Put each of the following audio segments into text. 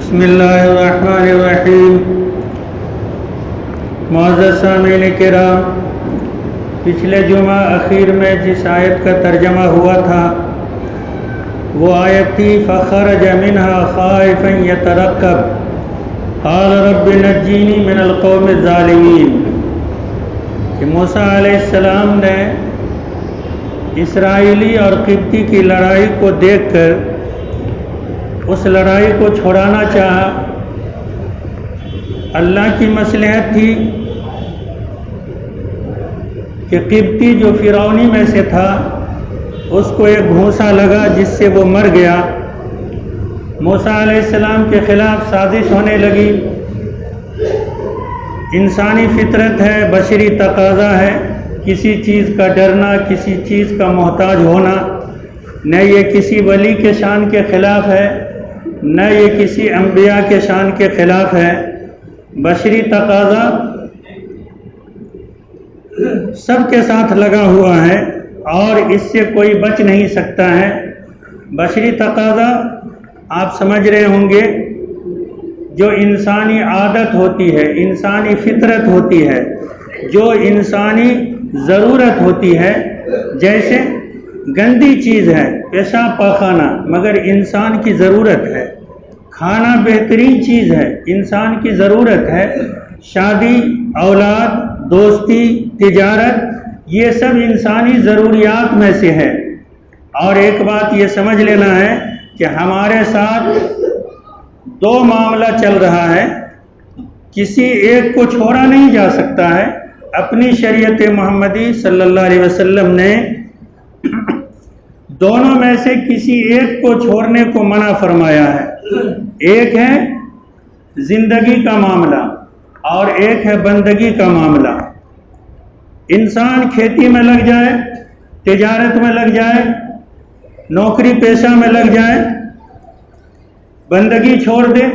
بسم اللہ الرحمن الرحیم۔ معزز سامعین کرام، پچھلے جمعہ اخیر میں جس آیت کا ترجمہ ہوا تھا وہ آیت تھی فخرج منها خائفا يترقب قال رب نجینی من القوم الظالمین، کہ موسیٰ علیہ السلام نے اسرائیلی اور قبطی کی لڑائی کو دیکھ کر اس لڑائی کو چھڑانا چاہا۔ اللہ کی مصلحت تھی کہ قبطی جو فرعونی میں سے تھا اس کو ایک گھونسا لگا جس سے وہ مر گیا۔ موسیٰ علیہ السلام کے خلاف سازش ہونے لگی۔ انسانی فطرت ہے، بشری تقاضا ہے، کسی چیز کا ڈرنا، کسی چیز کا محتاج ہونا۔ نہ یہ کسی ولی کے شان کے خلاف ہے، نہ یہ کسی انبیاء کے شان کے خلاف ہے۔ بشری تقاضا سب کے ساتھ لگا ہوا ہے اور اس سے کوئی بچ نہیں سکتا ہے۔ بشری تقاضا آپ سمجھ رہے ہوں گے، جو انسانی عادت ہوتی ہے، انسانی فطرت ہوتی ہے، جو انسانی ضرورت ہوتی ہے، جیسے گندی چیز ہے پیشاب پاخانہ مگر انسان کی ضرورت ہے، کھانا بہترین چیز ہے انسان کی ضرورت ہے، شادی، اولاد، دوستی، تجارت، یہ سب انسانی ضروریات میں سے ہے۔ اور ایک بات یہ سمجھ لینا ہے کہ ہمارے ساتھ دو معاملہ چل رہا ہے، کسی ایک کو چھوڑا نہیں جا سکتا ہے۔ اپنی شریعت محمدی صلی اللہ علیہ وسلم نے دونوں میں سے کسی ایک کو چھوڑنے کو منع فرمایا ہے۔ ایک ہے زندگی کا معاملہ اور ایک ہے بندگی کا معاملہ۔ انسان کھیتی میں لگ جائے، تجارت میں لگ جائے، نوکری پیشہ میں لگ جائے، بندگی چھوڑ دے،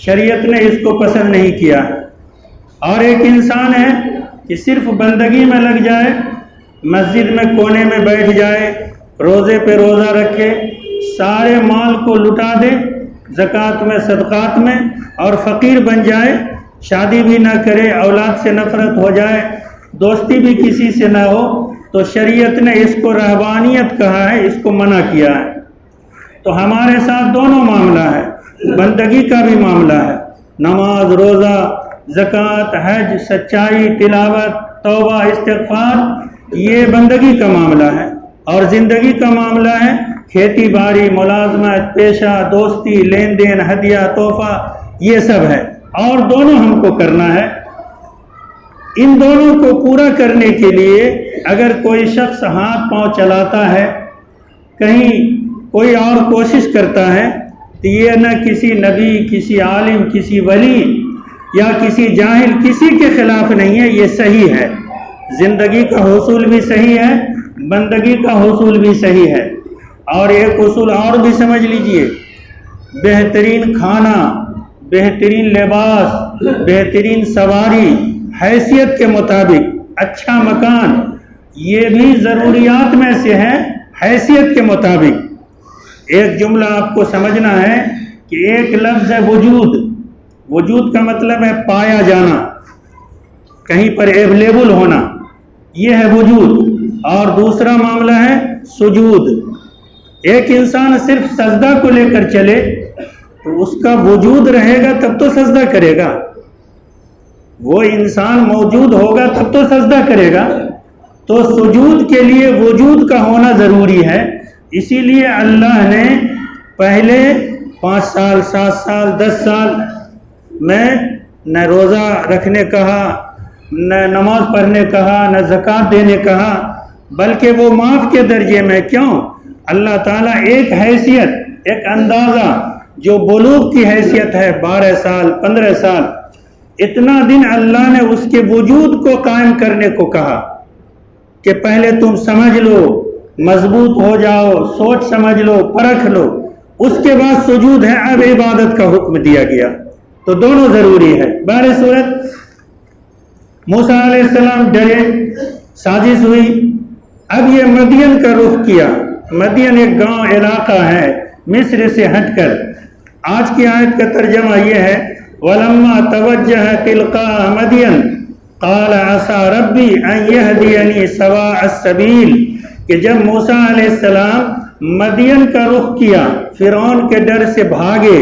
شریعت نے اس کو پسند نہیں کیا۔ اور ایک انسان ہے کہ صرف بندگی میں لگ جائے، مسجد میں کونے میں بیٹھ جائے، روزے پہ روزہ رکھے، سارے مال کو لٹا دے زکوٰۃ میں، صدقات میں، اور فقیر بن جائے، شادی بھی نہ کرے، اولاد سے نفرت ہو جائے، دوستی بھی کسی سے نہ ہو، تو شریعت نے اس کو رہبانیت کہا ہے، اس کو منع کیا ہے۔ تو ہمارے ساتھ دونوں معاملہ ہے، بندگی کا بھی معاملہ ہے، نماز، روزہ، زکوٰۃ، حج، سچائی، تلاوت، توبہ، استغفار، یہ بندگی کا معاملہ ہے۔ اور زندگی کا معاملہ ہے کھیتی باڑی، ملازمت، پیشہ، دوستی، لین دین، ہدیہ، تحفہ، یہ سب ہے، اور دونوں ہم کو کرنا ہے۔ ان دونوں کو پورا کرنے کے لیے اگر کوئی شخص ہاتھ پاؤں چلاتا ہے، کہیں کوئی اور کوشش کرتا ہے، تو یہ نہ کسی نبی، کسی عالم، کسی ولی یا کسی جاہل، کسی کے خلاف نہیں ہے، یہ صحیح ہے۔ زندگی کا حصول بھی صحیح ہے، بندگی کا حصول بھی صحیح ہے۔ اور ایک اصول اور بھی سمجھ لیجئے، بہترین کھانا، بہترین لباس، بہترین سواری، حیثیت کے مطابق، اچھا مکان، یہ بھی ضروریات میں سے ہے، حیثیت کے مطابق۔ ایک جملہ آپ کو سمجھنا ہے کہ ایک لفظ ہے وجود، وجود کا مطلب ہے پایا جانا، کہیں پر اویلیبل ہونا، یہ ہے وجود۔ اور دوسرا معاملہ ہے سجود۔ ایک انسان صرف سجدہ کو لے کر چلے تو اس کا وجود رہے گا تب تو سجدہ کرے گا، وہ انسان موجود ہوگا تب تو سجدہ کرے گا۔ تو سجود کے لیے وجود کا ہونا ضروری ہے۔ اسی لیے اللہ نے پہلے 5 سال، 7 سال، 10 سال میں نہ روزہ رکھنے کہا، نہ نماز پڑھنے کہا، نہ زکوٰۃ دینے کہا، بلکہ وہ معاف کے درجے میں۔ کیوں؟ اللہ تعالیٰ ایک حیثیت، ایک اندازہ جو بلوغ کی حیثیت ہے، 12 سال، 15 سال، اتنا دن اللہ نے اس کے وجود کو قائم کرنے کو کہا کہ پہلے تم سمجھ لو، مضبوط ہو جاؤ، سوچ سمجھ لو، پرکھ لو، اس کے بعد سجود ہے، اب عبادت کا حکم دیا گیا۔ تو دونوں ضروری ہے۔ بہر صورت موسیٰ علیہ السلام ڈرے، سازش ہوئی، اب یہ مدین کا رخ کیا۔ مدین ایک گاؤں علاقہ ہے مصر سے ہٹ کر، آج کی آیت کا ترجمہ یہ ہے وَلَمَّا تَوَجَّهَ تِلْقَاءَ مَدْيَنَ قَالَ عَسَىٰ رَبِّي أَن يَهْدِيَنِي سَوَاءَ السَّبِيلِ کہ جب موسیٰ علیہ السلام مدین کا رخ کیا، فرعون کے ڈر سے بھاگے،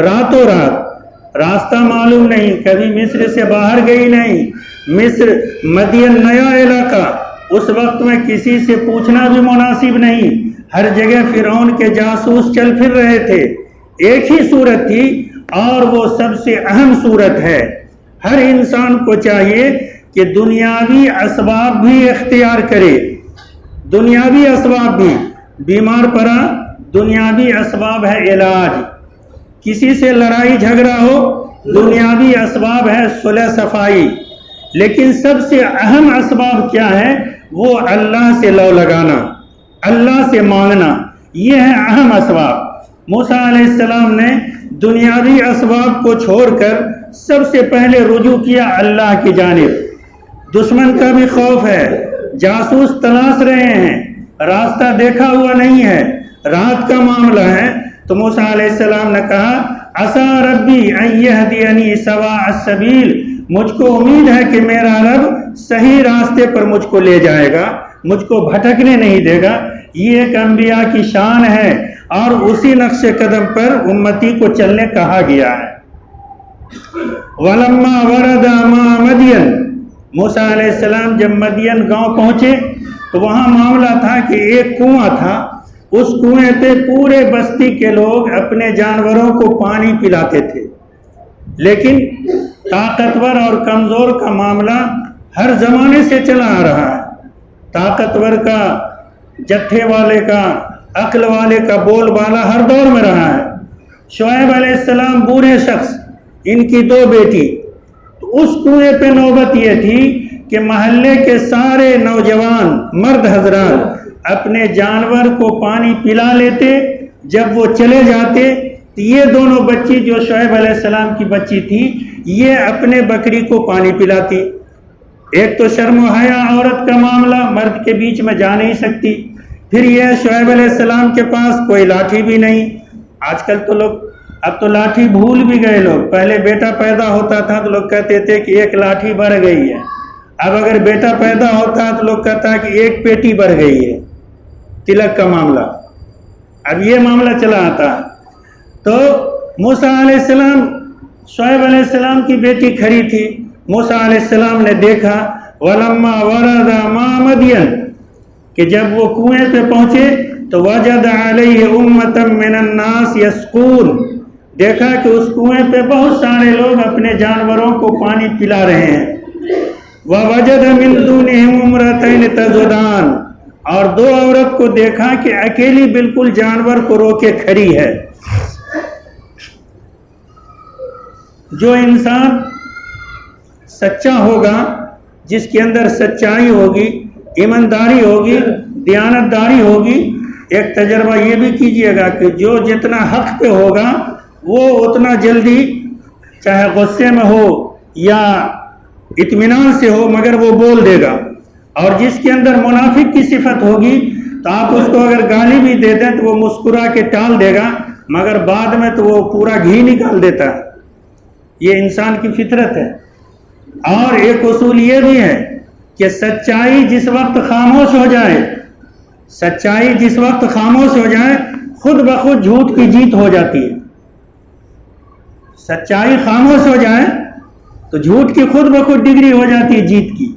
راتوں رات، راستہ معلوم نہیں، کبھی مصر سے باہر گئی نہیں، مصر مدین نیا علاقہ، اس وقت میں کسی سے پوچھنا بھی مناسب نہیں، ہر جگہ فرعون کے جاسوس چل پھر رہے تھے، ایک ہی صورت تھی اور وہ سب سے اہم صورت ہے۔ ہر انسان کو چاہیے کہ دنیاوی اسباب بھی اختیار کرے، دنیاوی اسباب بھی، بیمار پڑا دنیاوی اسباب ہے علاج، کسی سے لڑائی جھگڑا ہو دنیاوی اسباب ہے صلح صفائی، لیکن سب سے اہم اسباب کیا ہے؟ وہ اللہ سے لو لگانا، اللہ سے مانگنا، یہ ہے اہم اسباب۔ موسیٰ علیہ السلام نے دنیاوی اسباب کو چھوڑ کر سب سے پہلے رجوع کیا اللہ کی جانب۔ دشمن کا بھی خوف ہے، جاسوس تلاش رہے ہیں، راستہ دیکھا ہوا نہیں ہے، رات کا معاملہ ہے، تو موسیٰ علیہ السلام نے کہا عَسَىٰ رَبِّي أَن يَهْدِيَنِي سَوَاءَ السَّبِيلِ مجھ کو امید ہے کہ میرا رب صحیح راستے پر مجھ کو لے جائے گا، مجھ کو بھٹکنے نہیں دے گا۔ یہ ایک انبیاء کی شان ہے اور اسی نقش قدم پر امتی کو چلنے کہا گیا ہے۔ وَلَمَّا وَرَدَ مَاءَ مَدْيَنَ موسیٰ علیہ السلام جب مدین گاؤں پہنچے تو وہاں معاملہ تھا کہ ایک کنواں تھا، اس کنویں پہ پورے بستی کے لوگ اپنے جانوروں کو پانی پلاتے تھے، لیکن طاقتور اور کمزور کا معاملہ ہر زمانے سے چلا آ رہا ہے۔ طاقتور کا، جتھے والے کا، عقل والے کا بول بالا ہر دور میں رہا ہے۔ شعیب علیہ السلام بوڑھے شخص، ان کی 2 بیٹی، تو اس کنویں پہ نوبت یہ تھی کہ محلے کے سارے نوجوان مرد حضرات اپنے جانور کو پانی پلا لیتے، جب وہ چلے جاتے تو یہ دونوں بچی جو شعیب علیہ السلام کی بچی تھی یہ اپنے بکری کو پانی پلاتی۔ ایک تو شرم و حیا عورت کا معاملہ، مرد کے بیچ میں جا نہیں سکتی، پھر یہ شعیب علیہ السلام کے پاس کوئی لاٹھی بھی نہیں۔ آج کل تو لوگ اب تو لاٹھی بھول بھی گئے لوگ، پہلے بیٹا پیدا ہوتا تھا تو لوگ کہتے تھے کہ 1 لاٹھی بڑھ گئی ہے، اب اگر بیٹا پیدا ہوتا ہے تو لوگ کہتا ہے کہ 1 پیٹی بڑھ گئی ہے، تلک کا معاملہ، اب یہ معاملہ چلا آتا ہے۔ تو موسیٰ علیہ السلام، شعیب علیہ السلام کی بیٹی کھڑی تھی، موسیٰ علیہ السلام نے دیکھا وَلَمَّا وَرَدَ مَاءَ مَدْيَنَ کہ جب وہ کنویں پہ پہنچے تو وَجَدَ عَلَيْهِ أُمَّةً مِّنَ النَّاسِ يَسْقُونَ دیکھا کہ اس کنویں پہ بہت سارے لوگ اپنے جانوروں کو پانی پلا رہے ہیں۔ وَوَجَدَ مِن دُونِهِمْ امْرَأَتَيْنِ تَذُودَانِ اور 2 عورت کو دیکھا کہ اکیلی بالکل جانور کو روکے کھڑی ہے۔ جو انسان سچا ہوگا، جس کے اندر سچائی ہوگی، ایمانداری ہوگی، دیانتداری ہوگی، ایک تجربہ یہ بھی کیجئے گا کہ جو جتنا حق پہ ہوگا وہ اتنا جلدی، چاہے غصے میں ہو یا اطمینان سے ہو، مگر وہ بول دے گا۔ اور جس کے اندر منافق کی صفت ہوگی تو آپ اس کو اگر گالی بھی دے دیں تو وہ مسکرا کے ٹال دے گا، مگر بعد میں تو وہ پورا گھی نکال دیتا ہے۔ یہ انسان کی فطرت ہے۔ اور ایک اصول یہ بھی ہے کہ سچائی جس وقت خاموش ہو جائے، سچائی جس وقت خاموش ہو جائے خود بخود جھوٹ کی جیت ہو جاتی ہے۔ سچائی خاموش ہو جائے تو جھوٹ کی خود بخود ڈگری ہو جاتی ہے جیت کی۔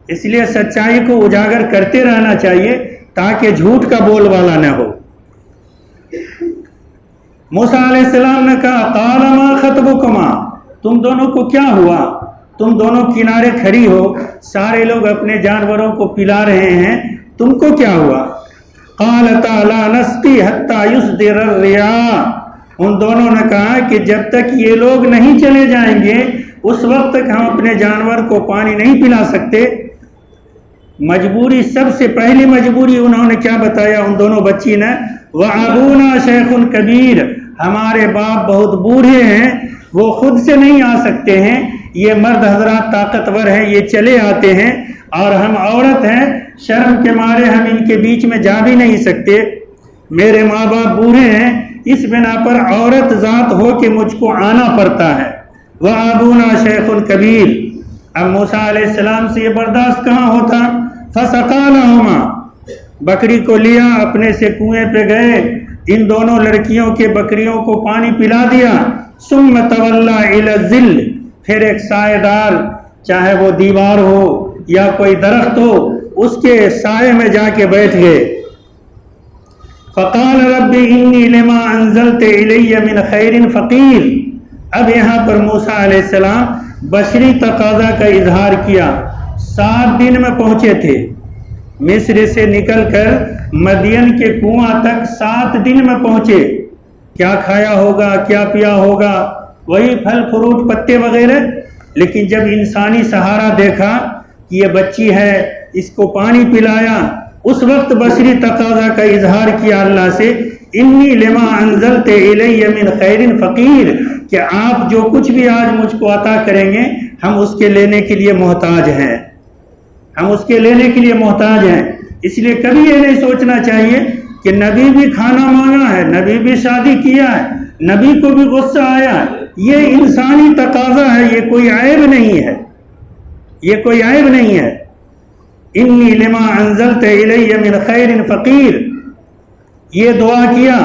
اس لیے سچائی کو اجاگر کرتے رہنا چاہیے تاکہ جھوٹ کا بول والا نہ ہو۔ موسیٰ علیہ السلام نے کہا قال ما خطبکما تم دونوں کو کیا ہوا؟ تم دونوں کنارے کھڑی ہو، سارے لوگ اپنے جانوروں کو پلا رہے ہیں، تم کو کیا ہوا؟ قالتا لا نسقی حتی یصدر الرعاء ان دونوں نے کہا کہ جب تک یہ لوگ نہیں چلے جائیں گے اس وقت تک ہم اپنے جانور کو پانی نہیں پلا سکتے۔ مجبوری، سب سے پہلی مجبوری انہوں نے کیا بتایا ان دونوں بچی نے؟ وَأَبُونَا شَيْخٌ کبیر ہمارے باپ بہت بوڑھے ہیں، وہ خود سے نہیں آ سکتے ہیں، یہ مرد حضرات طاقتور ہیں، یہ چلے آتے ہیں، اور ہم عورت ہیں، شرم کے مارے ہم ان کے بیچ میں جا بھی نہیں سکتے۔ میرے ماں باپ بوڑھے ہیں، اس بنا پر عورت ذات ہو کہ مجھ کو آنا پڑتا ہے. وَأَبُونَا شَيْخٌ کبیر. اب موسیٰ علیہ السلام سے یہ برداشت کہاں ہوتا. فَسَقَىٰ لَهُمَا. بکری کو لیا, اپنے سے کنویں پہ گئے, ان دونوں لڑکیوں کے بکریوں کو پانی پلا دیا. ثُمَّ تَوَلَّىٰ إِلَى الظِّلِّ. پھر ایک سائے دار, چاہے وہ دیوار ہو یا کوئی درخت ہو, اس کے سائے میں جا کے بیٹھ گئے. فَقَالَ رَبِّ إِنِّي لِمَا أَنزَلْتَ إِلَيَّ مِنْ خَيْرٍ فَقِيرٌ. اب یہاں پر موسیٰ علیہ السلام بشری تقاضا کا اظہار کیا. 7 دن میں پہنچے تھے, مصر سے نکل کر مدین کے کنواں تک 7 دن میں پہنچے. کیا کھایا ہوگا, کیا پیا ہوگا, وہی پھل فروٹ پتے وغیرہ. لیکن جب انسانی سہارا دیکھا کہ یہ بچی ہے, اس کو پانی پلایا, اس وقت بشری تقاضا کا اظہار کیا اللہ سے. انی لما انزلت الی من خیر فقیر, کہ آپ جو کچھ بھی آج مجھ کو عطا کریں گے ہم اس کے لینے کے لیے محتاج ہیں, ہم اس کے لینے کے لیے محتاج ہیں. اس لیے کبھی یہ نہیں سوچنا چاہیے کہ نبی بھی کھانا مانگا ہے, نبی بھی شادی کیا ہے, نبی کو بھی غصہ آیا ہے. یہ انسانی تقاضا ہے, یہ کوئی عیب نہیں ہے, یہ کوئی عیب نہیں ہے. انی لما انزلت الی من خیر فقیر. یہ دعا کیا.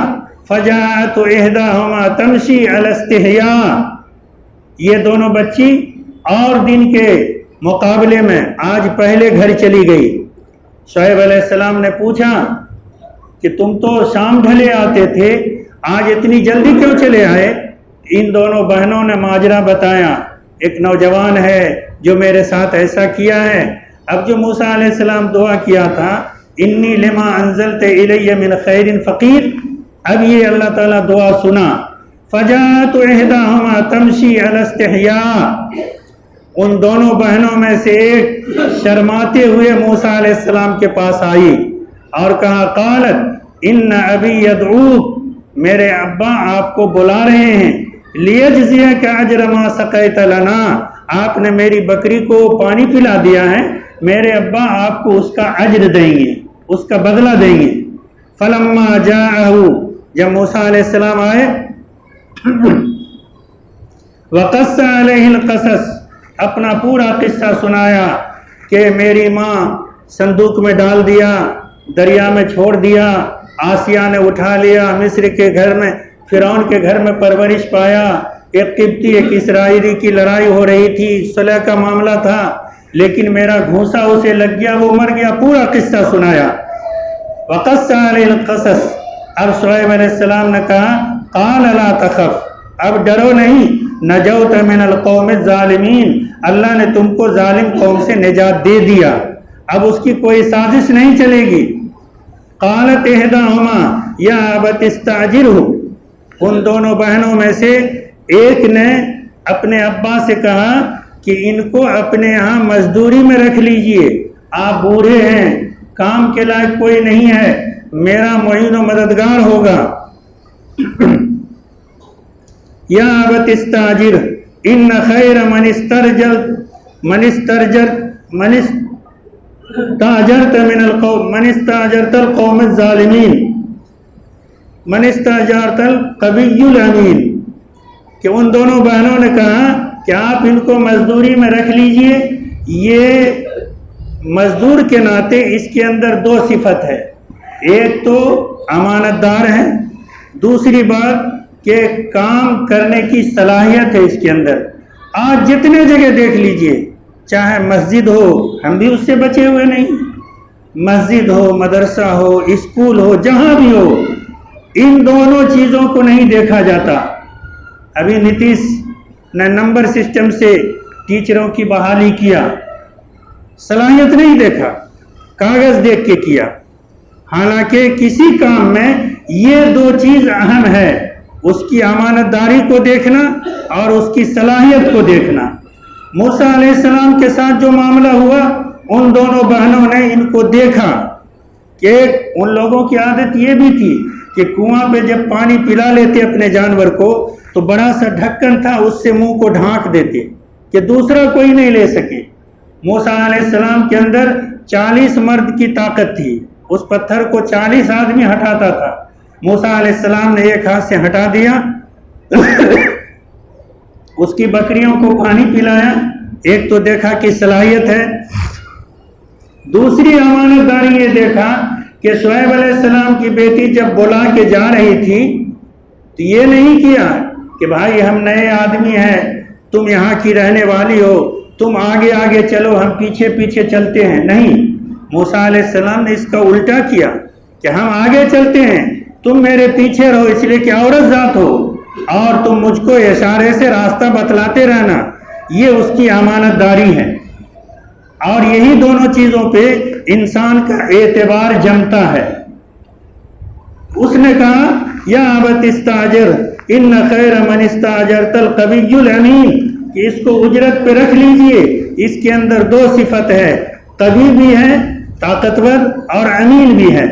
فجاءت احداہما تمشی علی استحیاء. یہ دونوں بچی اور دن کے مقابلے میں آج پہلے گھر چلی گئی. شعیب علیہ السلام نے پوچھا کہ تم تو شام ڈھلے آتے تھے, آج اتنی جلدی کیوں چلے آئے؟ ان دونوں بہنوں نے ماجرا بتایا. ایک نوجوان ہے جو میرے ساتھ ایسا کیا ہے. اب جو موسیٰ علیہ السلام دعا کیا تھا انی لما انزلت الی من خیر فقیر, اب یہ اللہ تعالیٰ دعا سنا. فجاءت احداہما تمشی علی استحیاء. ان دونوں بہنوں میں سے ایک شرماتے ہوئے موسیٰ علیہ السلام کے پاس آئی اور کہا قالت ان ابی یدعوک, میرے ابا آپ کو بلا رہے ہیں. لیجزیک اجر ما سقیت لنا, آپ نے میری بکری کو پانی پلا دیا ہے, میرے ابا آپ کو اس کا اجر دیں گے, اس کا بدلہ دیں گے. فلما جاءہ, جب موسیٰ علیہ السلام آئے, وقص علیہ القصص, اپنا پورا قصہ سنایا کہ میری ماں صندوق میں ڈال دیا, دریا میں چھوڑ دیا, آسیہ نے اٹھا لیا, مصر کے گھر میں فرعون کے گھر میں پرورش پایا, ایک قبطی ایک اسرائیلی کی لڑائی ہو رہی تھی, صلح کا معاملہ تھا, لیکن میرا گھونسا اسے لگ گیا, وہ مر گیا. پورا قصہ سنایا. وقص علیہ القصص. اب شعیب علیہ السلام نے کہا قال لا تخف, اب ڈرو نہیں, نجوت من القوم الظالمین, اللہ نے تم کو ظالم قوم سے نجات دے دیا, اب اس کی کوئی سازش نہیں چلے گی. قالت احداہما یا ابت استاجرہ. ان دونوں بہنوں میں سے ایک نے اپنے ابا سے کہا کہ ان کو اپنے ہاں مزدوری میں رکھ لیجئے, آپ بوڑھے ہیں, کام کے لائق کوئی نہیں ہے, میرا معین و مددگار ہوگا. یا ابت استاجر ان خیر من استاجرت القوم الظالمین من استاجرت القوی الامین. کہ ان دونوں بہنوں نے کہا کہ آپ ان کو مزدوری میں رکھ لیجئے. یہ مزدور کے ناطے اس کے اندر 2 صفت ہے, ایک تو امانت دار ہے, دوسری بات کہ کام کرنے کی صلاحیت ہے اس کے اندر. آج جتنے جگہ دیکھ لیجئے, چاہے مسجد ہو, ہم بھی اس سے بچے ہوئے نہیں, مسجد ہو, مدرسہ ہو, اسکول ہو, جہاں بھی ہو, ان دونوں چیزوں کو نہیں دیکھا جاتا. ابھی نتیش نے نمبر سسٹم سے ٹیچروں کی بحالی کیا, صلاحیت نہیں دیکھا, کاغذ دیکھ کے کیا. حالانکہ کسی کام میں یہ 2 چیز اہم ہے, اس کی امانت داری کو دیکھنا اور اس کی صلاحیت کو دیکھنا. موسیٰ علیہ السلام کے ساتھ جو معاملہ ہوا, ان دونوں بہنوں نے ان کو دیکھا کہ ان لوگوں کی عادت یہ بھی تھی کہ کنواں پہ جب پانی پلا لیتے اپنے جانور کو تو بڑا سا ڈھکن تھا, اس سے منہ کو ڈھانک دیتے کہ دوسرا کوئی نہیں لے سکے. موسیٰ علیہ السلام کے اندر 40 مرد کی طاقت تھی, اس پتھر کو 40 آدمی ہٹاتا تھا. موسیٰ علیہ السلام نے ایک ہاتھ سے ہٹا دیا، اس کی بکریوں کو پانی پلایا، ایک تو دیکھا کہ صلاحیت ہے، دوسری امانت داری یہ دیکھا کہ شعیب علیہ السلام کی بیٹی جب بلا کے جا رہی تھی تو یہ نہیں کیا کہ بھائی ہم نئے آدمی ہیں، تم یہاں کی رہنے والی ہو، تم آگے آگے چلو ہم پیچھے پیچھے چلتے ہیں، نہیں، موسیٰ علیہ السلام نے اس کا الٹا کیا کہ ہم آگے چلتے ہیں، تم میرے پیچھے رہو، اس لیے کہ عورت ذات ہو اور تم مجھ کو اشارے سے راستہ بتلاتے رہنا، یہ اس کی امانت داری ہے۔ اور یہی دونوں چیزوں پہ انسان کا اعتبار جمتا ہے۔ اس نے کہا یا ابت استاجر ان خیر من استاجرت القوی الامین، کہ اس کو اجرت پہ رکھ لیجئے، اس کے اندر دو صفت ہے، قوی بھی ہے طاقتور اور امین بھی ہے۔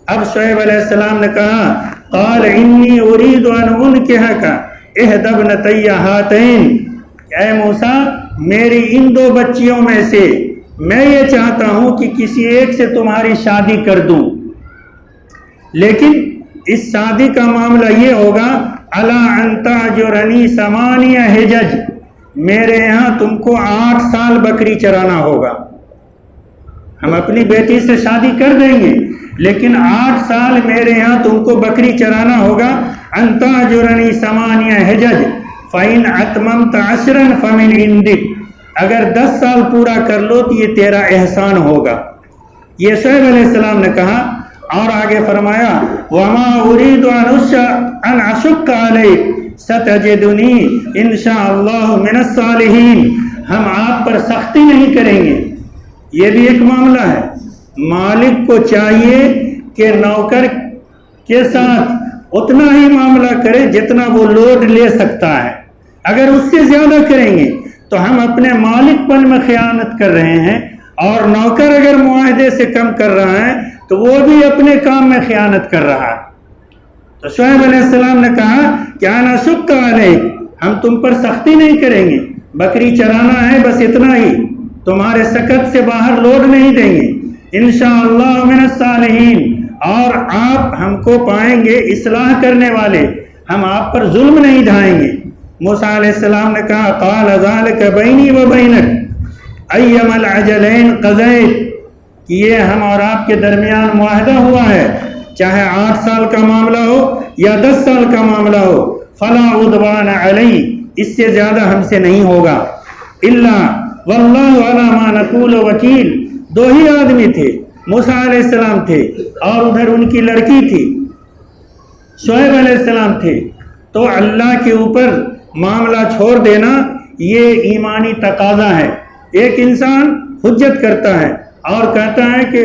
اب شعیب علیہ السلام نے کہا قال انی ارید ان انکحک احدی ابنتی ہاتین، اے موسیٰ میری ان دو بچیوں میں سے میں یہ چاہتا ہوں کہ کسی ایک سے تمہاری شادی کر دوں، لیکن اس شادی کا معاملہ یہ ہوگا الا ان تاجرنی ثمانیہ حجج، میرے یہاں تم کو 8 سال بکری چرانا ہوگا۔ ہم اپنی بیٹی سے شادی کر دیں گے لیکن 8 سال میرے یہاں تم کو بکری چرانا ہوگا۔ ان تاجرنی ثمانیہ حجج فَإِنْ أَتْمَمْتَ عَشْرًا فَمِنْ عِنْدِكَ، اگر 10 سال پورا کر لو تو یہ تیرا احسان ہوگا۔ یہ شعیب علیہ السلام نے کہا، اور آگے فرمایا وَمَا أُرِيدُ أَنْ أَشُقَّ عَلَيْكَ سَتَجِدُنِي إِنْ شَاءَ اللَّهُ مِنَ الصَّالِحِينَ، ہم آپ پر سختی نہیں کریں گے۔ یہ بھی ایک معاملہ ہے، مالک کو چاہیے کہ نوکر کے ساتھ اتنا ہی معاملہ کرے جتنا وہ لوڈ لے سکتا ہے، اگر اس سے زیادہ کریں گے تو ہم اپنے مالک پن میں خیانت کر رہے ہیں، اور نوکر اگر معاہدے سے کم کر رہا ہے تو وہ بھی اپنے کام میں خیانت کر رہا ہے۔ تو شعیب علیہ السلام نے کہا کہ انا اشق علیک، ہم تم پر سختی نہیں کریں گے، بکری چرانا ہے بس اتنا ہی، تمہارے سکت سے باہر لوڈ نہیں دیں گے، انشاءاللہ من الصالحین، اور آپ ہم کو پائیں گے اصلاح کرنے والے، ہم آپ پر ظلم نہیں ڈھائیں گے۔ موسیٰ علیہ السلام نے کہا قال ذلک بینی و بینک ایما العجلین قضیت، کہ یہ ہم اور آپ کے درمیان معاہدہ ہوا ہے، چاہے 8 سال کا معاملہ ہو یا 10 سال کا معاملہ ہو، فلا عدوان علی، اس سے زیادہ ہم سے نہیں ہوگا، الا واللہ علی ما نقول وکیل۔ 2 ہی آدمی تھے، موسیٰ علیہ السلام تھے اور ادھر ان کی لڑکی تھی شعیب علیہ السلام تھے، تو اللہ کے اوپر معاملہ چھوڑ دینا یہ ایمانی تقاضا ہے۔ ایک انسان حجت کرتا ہے اور کہتا ہے کہ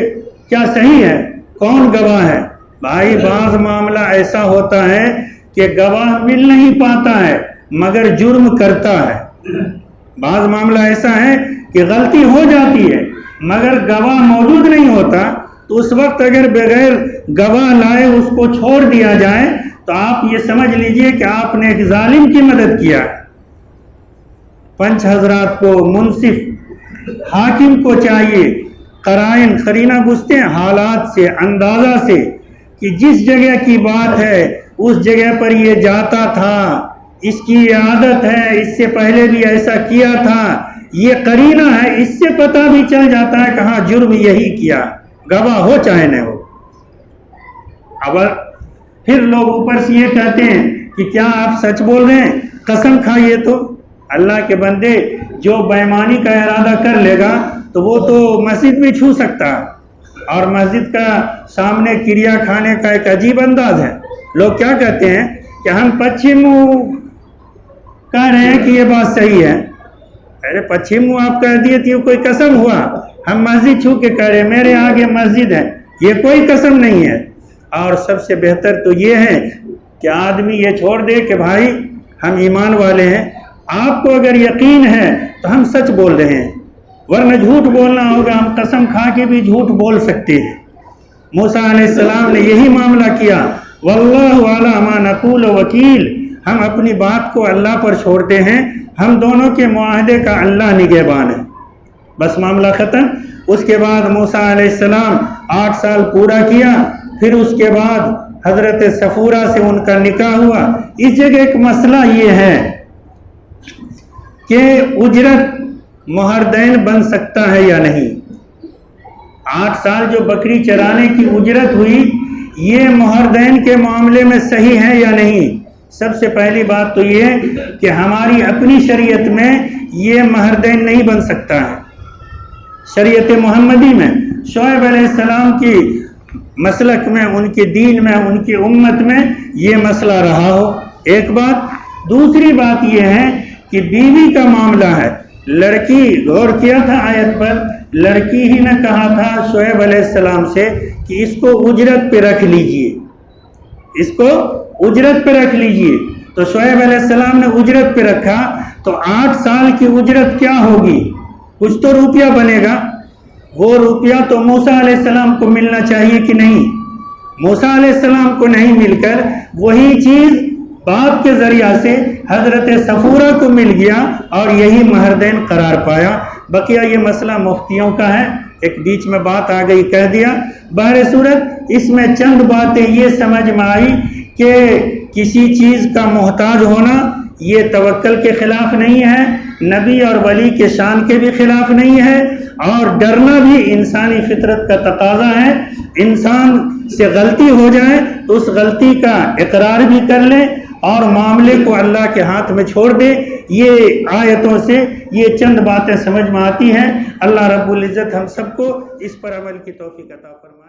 کیا صحیح ہے، کون گواہ ہے؟ بھائی بعض معاملہ ایسا ہوتا ہے کہ گواہ مل نہیں پاتا ہے مگر جرم کرتا ہے، بعض معاملہ ایسا ہے کہ غلطی ہو جاتی ہے مگر گواہ موجود نہیں ہوتا، تو اس وقت اگر بغیر گواہ لائے اس کو چھوڑ دیا جائے تو آپ یہ سمجھ لیجئے کہ آپ نے ایک ظالم کی مدد کیا ہے۔ پنچ حضرات کو، منصف حاکم کو چاہیے قرائن قرینہ بوجھتے ہیں حالات سے، اندازہ سے، کہ جس جگہ کی بات ہے اس جگہ پر یہ جاتا تھا، اس کی یہ عادت ہے، اس سے پہلے بھی ایسا کیا تھا، یہ قرینہ ہے، اس سے پتہ بھی چل جاتا ہے کہ ہاں جرم یہی کیا، گواہ ہو چاہے نہ ہو۔ اب پھر لوگ اوپر سے یہ کہتے ہیں کہ کیا آپ سچ بول رہے ہیں، قسم کھائیے تو۔ اللہ کے بندے جو بےایمانی کا ارادہ کر لے گا تو وہ تو مسجد بھی چھو سکتا ہے، اور مسجد کا سامنے کریا کھانے کا ایک عجیب انداز ہے۔ لوگ کیا کہتے ہیں کہ ہم پچھم کہہ رہے ہیں کہ یہ بات صحیح ہے، ارے پچھم آپ کہہ دیے تو کوئی قسم ہوا؟ ہم مسجد چھو کے کہہ رہے ہیں میرے آگے مسجد ہے، یہ کوئی قسم نہیں ہے۔ اور سب سے بہتر تو یہ ہے کہ آدمی یہ چھوڑ دے کہ بھائی ہم ایمان والے ہیں، آپ کو اگر یقین ہے تو ہم سچ بول رہے ہیں، ورنہ جھوٹ بولنا ہوگا، ہم قسم کھا کے بھی جھوٹ بول سکتے ہیں۔ موسیٰ علیہ السلام نے یہی معاملہ کیا، واللہ علی ما نقول وکیل، ہم اپنی بات کو اللہ پر چھوڑتے ہیں، ہم دونوں کے معاہدے کا اللہ نگہبان ہے، بس معاملہ ختم۔ اس کے بعد موسیٰ علیہ السلام 8 سال پورا کیا، پھر اس کے بعد حضرت صفورہ سے ان کا نکاح ہوا۔ اس جگہ ایک مسئلہ یہ ہے کہ اجرت مہردین بن سکتا ہے یا نہیں۔ 8 سال جو بکری چرانے کی اجرت ہوئی، یہ مہردین کے معاملے میں صحیح ہے یا نہیں؟ سب سے پہلی بات تو یہ کہ ہماری اپنی شریعت میں یہ مہردین نہیں بن سکتا ہے۔ شریعت محمدی میں شعیب علیہ السلام کی مسلک میں، ان کے دین میں، ان کی امت میں یہ مسئلہ رہا ہو، ایک بات۔ دوسری بات یہ ہے کہ بیوی کا معاملہ ہے، لڑکی، غور کیا تھا آیت پر، لڑکی ہی نے کہا تھا شعیب علیہ السلام سے کہ اس کو اجرت پہ رکھ لیجئے، اس کو اجرت پہ رکھ لیجئے، تو شعیب علیہ السلام نے اجرت پہ رکھا، تو 8 سال کی اجرت کیا ہوگی؟ کچھ تو روپیہ بنے گا، وہ روپیہ تو موسیٰ علیہ السلام کو ملنا چاہیے کہ نہیں؟ موسیٰ علیہ السلام کو نہیں مل کر وہی چیز باپ کے ذریعہ سے حضرت صفورہ کو مل گیا اور یہی مہردین قرار پایا۔ بقیہ یہ مسئلہ مفتیوں کا ہے، ایک بیچ میں بات آ گئی کہہ دیا۔ بہر صورت اس میں چند باتیں یہ سمجھ میں آئی کہ کسی چیز کا محتاج ہونا یہ توکل کے خلاف نہیں ہے، نبی اور ولی کے شان کے بھی خلاف نہیں ہے، اور ڈرنا بھی انسانی فطرت کا تقاضا ہے۔ انسان سے غلطی ہو جائے تو اس غلطی کا اقرار بھی کر لے اور معاملے کو اللہ کے ہاتھ میں چھوڑ دے۔ یہ آیتوں سے یہ چند باتیں سمجھ میں آتی ہیں۔ اللہ رب العزت ہم سب کو اس پر عمل کی توفیق عطا فرمائے۔